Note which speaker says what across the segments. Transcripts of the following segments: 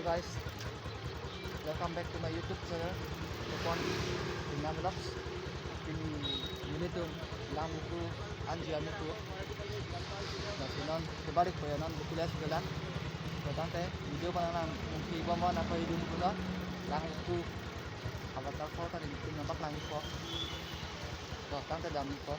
Speaker 1: guys, welcome back to my YouTube channel. Telepon dengan vlogs. Ini tuh Langvoku anjian itu. Nah, sinon kebalik bayanan betulah segala. Tante video panang mungkin bawa apa hidup pula. Langvoku waterfall tadi itu nampak Langvoku. Tuh, tante dalam itu.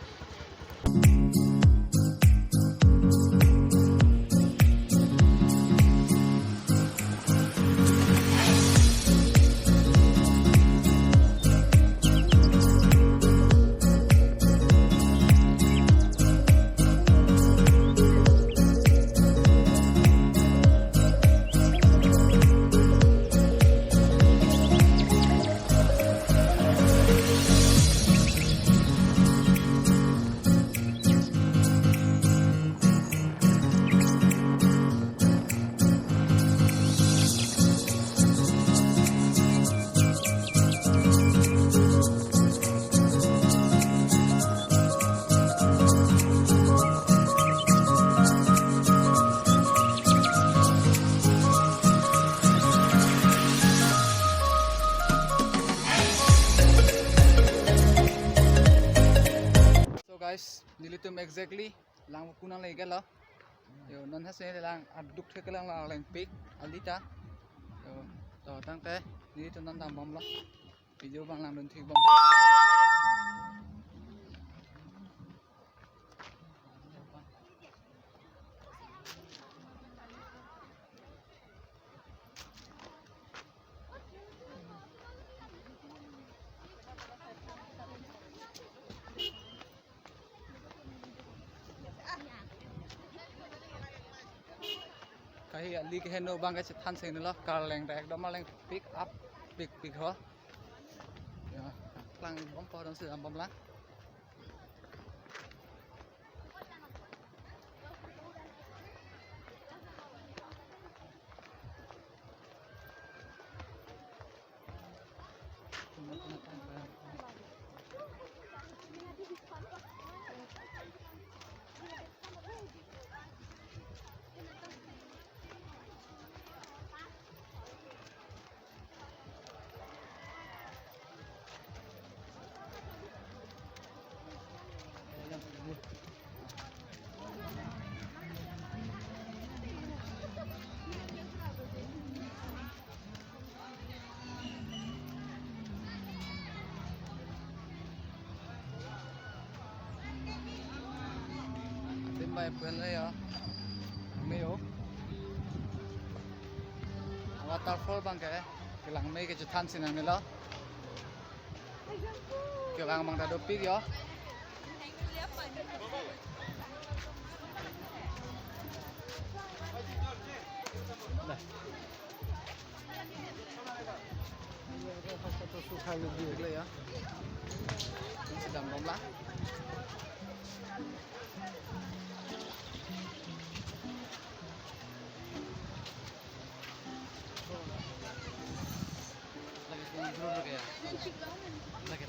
Speaker 1: Guys, nilitum exactly Langvoku nang lagi kalau, yo nan hasilnya lang aduk ke lang pik alita, yo to tang teh nilitum nan tambam lah, video bang lang dun bom. Kayak li ke heno bang ke tan sing lo kaleng rek do maleng pick up pick ho ya lang bom po dong sự bom lá bài phun đây ya, meo, waterfall bang cái lang mấy cái chỗ than xin này lo, cái lang mang ra đồ pig ya, satu suka lebih lah ya, ini sedang lomba. Lagi.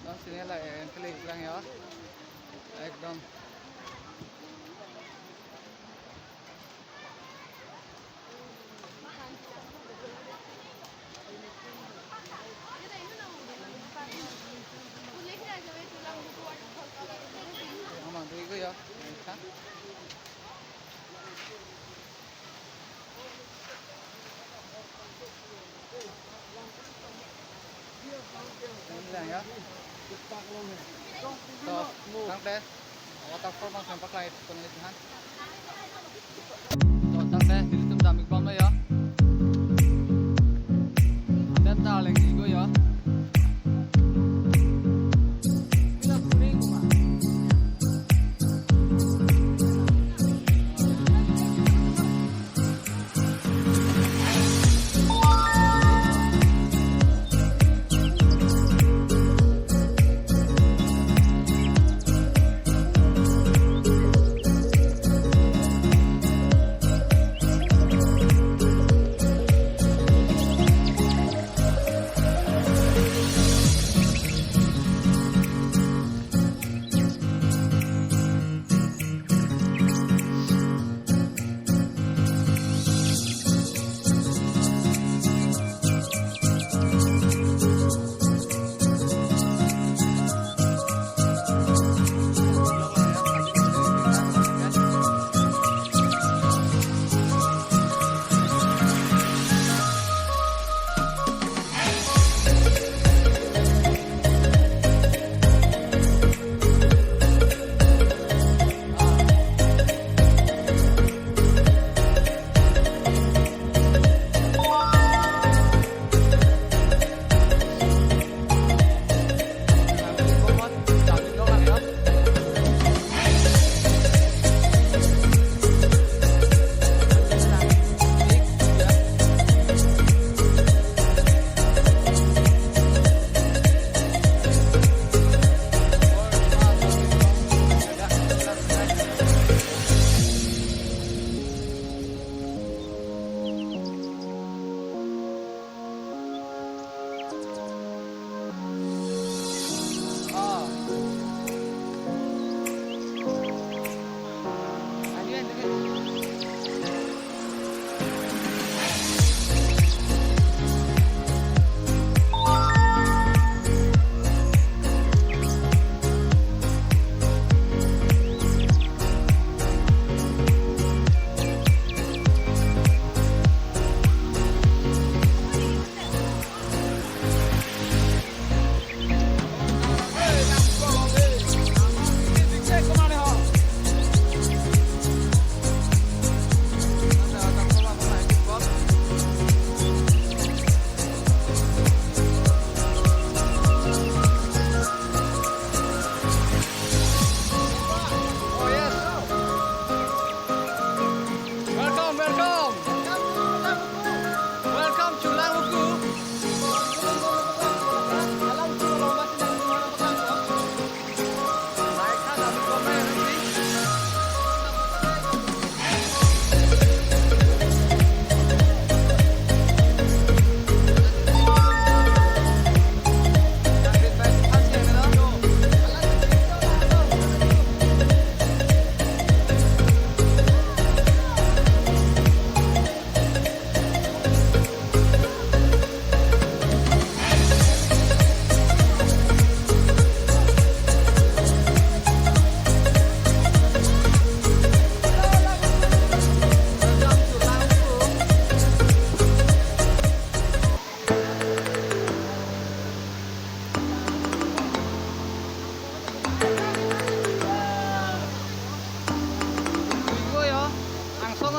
Speaker 1: Dan sini lah yang klik lang ya, ekdom. Aman tu itu ya, kan? Ini ya. Tuh, tang teh. Waterfall mang sampai lain penelitian. Tuh, tang teh, dilitum damik bom ya. Dan taling juga ya.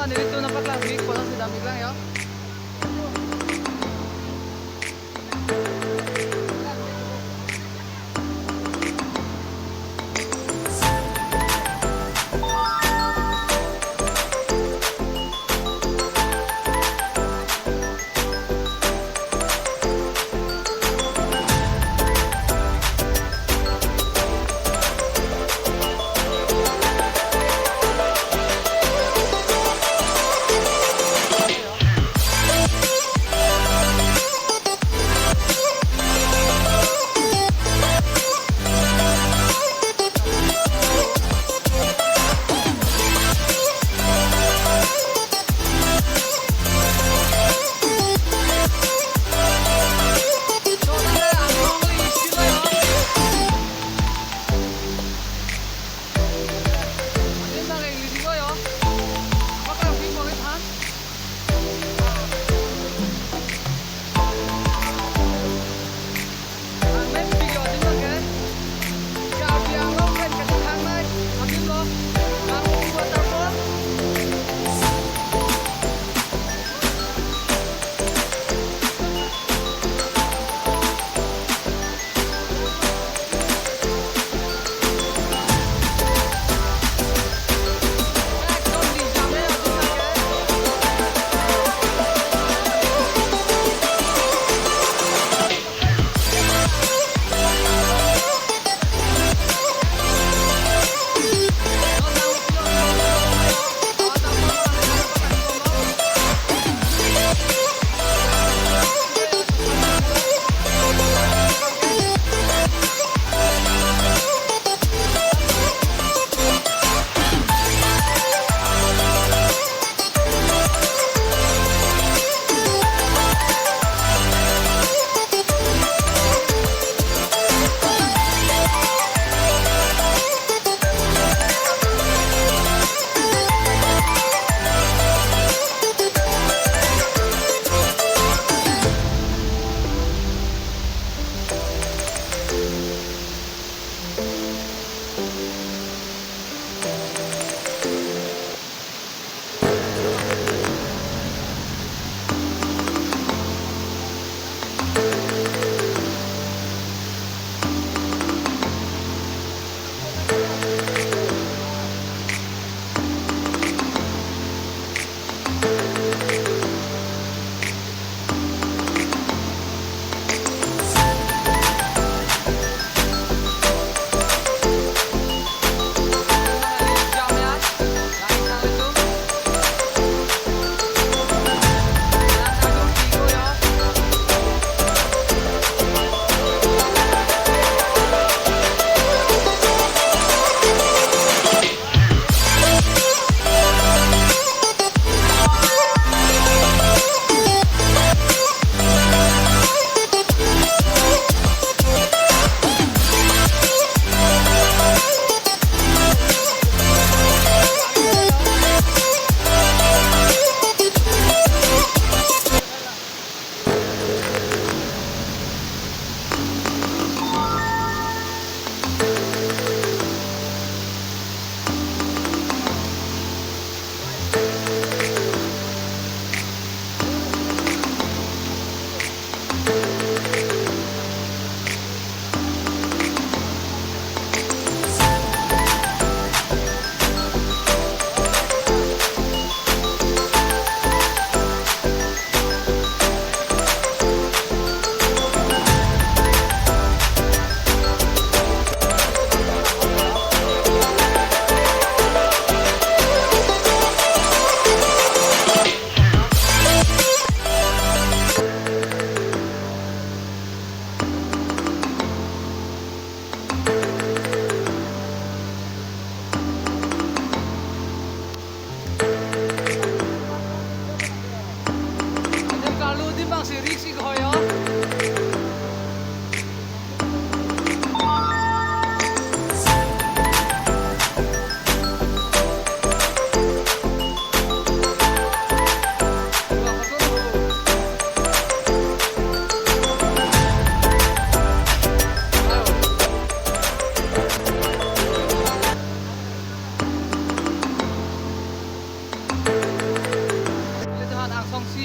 Speaker 1: teman-teman, dito napaklabik ko lang si dami lang ya.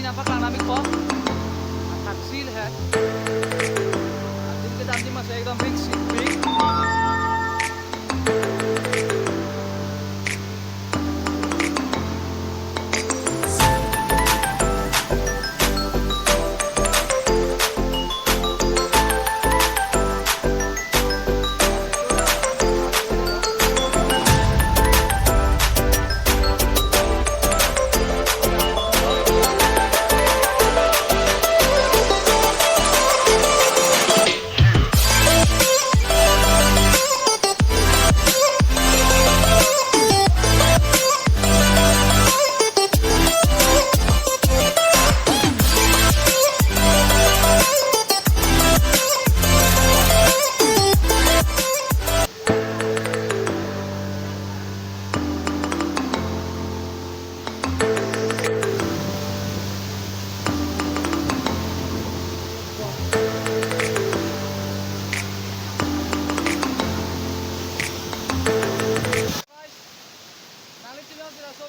Speaker 1: nampak lang namin po. Taksil है दिन के दाम जी masih एकदम big big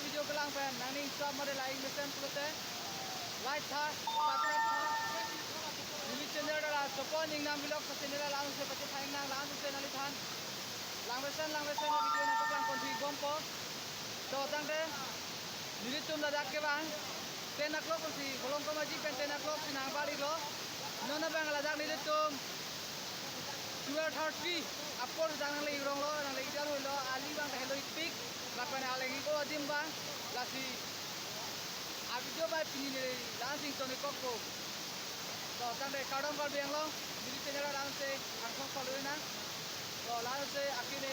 Speaker 1: video ke lang pen nani stop made lain mesen pulute light tha patret tha ini channel dala sopon ning nam vlog sa channel lang se pache thaing nang lang se nali than lang mesen video na paklang kon thi gom po to tang de nili tum da ke bang 10 o'clock kon si bolong ko maji pen 10 o'clock si nang bali lo nona bang la dak nili tum 12:30 apor dang le irong lo nang le idal ho lo ali bang hello peak lakpan alengi ko adim bang lasi abijo ba pini dancing to ne kokko to tang de kardom karbi Anglong nili channel dang se Anglong follow na to la se akine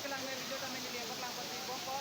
Speaker 1: kelang me video ta me ni baklang kon ti bom ko